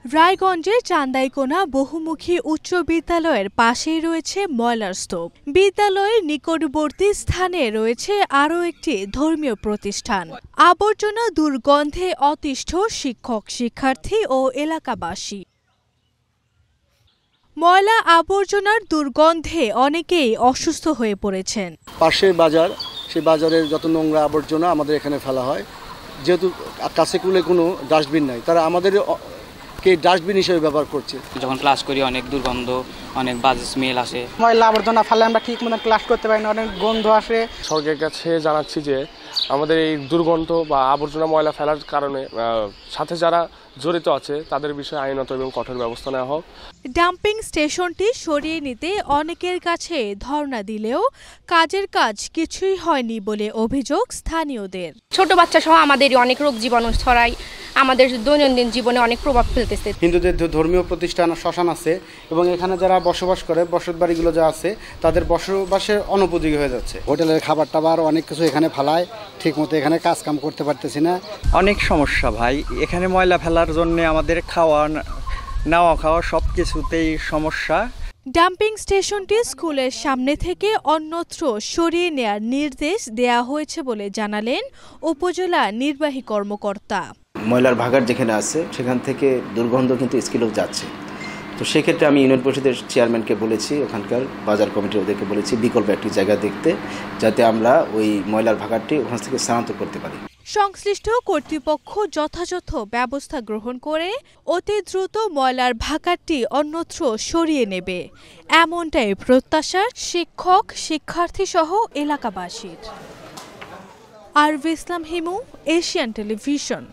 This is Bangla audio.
রায়গঞ্জের চান্দাইকোনা বহুমুখী উচ্চ বিদ্যালয়ের পাশেই রয়েছে ময়লার স্তূপ। বিদ্যালয়ের নিকটবর্তী স্থানে রয়েছে আরও একটি ধর্মীয় প্রতিষ্ঠান। আবর্জনা দুর্গন্ধে অতিষ্ঠ শিক্ষক, শিক্ষার্থী ও এলাকাবাসী। ময়লা আবর্জনার দুর্গন্ধে অনেকেই অসুস্থ হয়ে পড়েছেন। পাশে বাজার, সেই বাজারের যত নোংরা আবর্জনা আমাদের এখানে ফেলা হয়। যেহেতু কাছে কুলে কোনো ডাস্টবিন নাই, তারা আমাদের কে ডাস্টবিন হিসেবে ব্যবহার করছে। যখন ক্লাস করি অনেক দুর্গন্ধ, অনেক বাজে স্মেল আসে। ময়লা আবর্জনা ফেলে আমরা ঠিক মতো ক্লাস করতে পারি না, অনেক গন্ধ আসে। সরকারের কাছে জানাচ্ছি যে আমাদের এই দুর্গন্ধ বা আবর্জনা ময়লা ফেলার কারণে সাথে যারা জড়িত আছে তাদের বিষয়ে আইনত এবং কঠোর ব্যবস্থা নেওয়া হোক। ডাম্পিং স্টেশনটি সরিয়ে নিতে অনেকের কাছে ধর্ণা দিলেও কাজের কাজ কিছুই হয়নি বলে অভিযোগ স্থানীয়দের। ছোট বাচ্চা সহ আমাদেরই অনেক রোগ জীবাণু ছড়ায়, আমাদের দৈনন্দিন জীবনে অনেক প্রভাব ফেলতেছে। হিন্দুদের ধর্মীয় প্রতিষ্ঠান শ্মশান আছে এবং এখানে যারা বসবাস করে বসত বাড়িগুলো যা আছে তাদের বসবাসের অনুপযোগী হয়ে যাচ্ছে। হোটেলের খাবার টাবার অনেক কিছু এখানে ফেলায়, ঠিক মতো এখানে কাজ কাম করতে পারতেছি না। অনেক সমস্যা ভাই, এখানে ময়লা ফেলার জন্য আমাদের নেওয়া খাওয়া সব কিছুতেই সমস্যা। ডাম্পিং স্টেশনটি স্কুলের সামনে থেকে অন্যত্র সরিয়ে নেয়ার নির্দেশ দেয়া হয়েছে বলে জানালেন উপজেলা নির্বাহী কর্মকর্তা। ময়লার ভাগাড় যেখানে আছে সেখান থেকে দুর্গন্ধ কিন্তু স্কুলেও যাচ্ছে। তো সেক্ষেত্রে আমি ইউনিয়ন পরিষদের চেয়ারম্যানকে বলেছি, ওখানকার বাজার কমিটির ওদেরকে বলেছি বিকল্প একটি জায়গা দেখতে, যাতে আমরা ওই ময়লার ভাগাড়টি ওখান থেকে স্থানান্তর করতে পারি। সংশ্লিষ্ট কর্তৃপক্ষ যথাযথ ব্যবস্থা গ্রহণ করে অতি দ্রুত ময়লার ভাগাড়টি অন্যত্র সরিয়ে নেবে, এমনটাই প্রত্যাশা শিক্ষক, শিক্ষার্থী সহ এলাকাবাসীর। আরভি ইসলাম হিমু, এশিয়ান টেলিভিশন।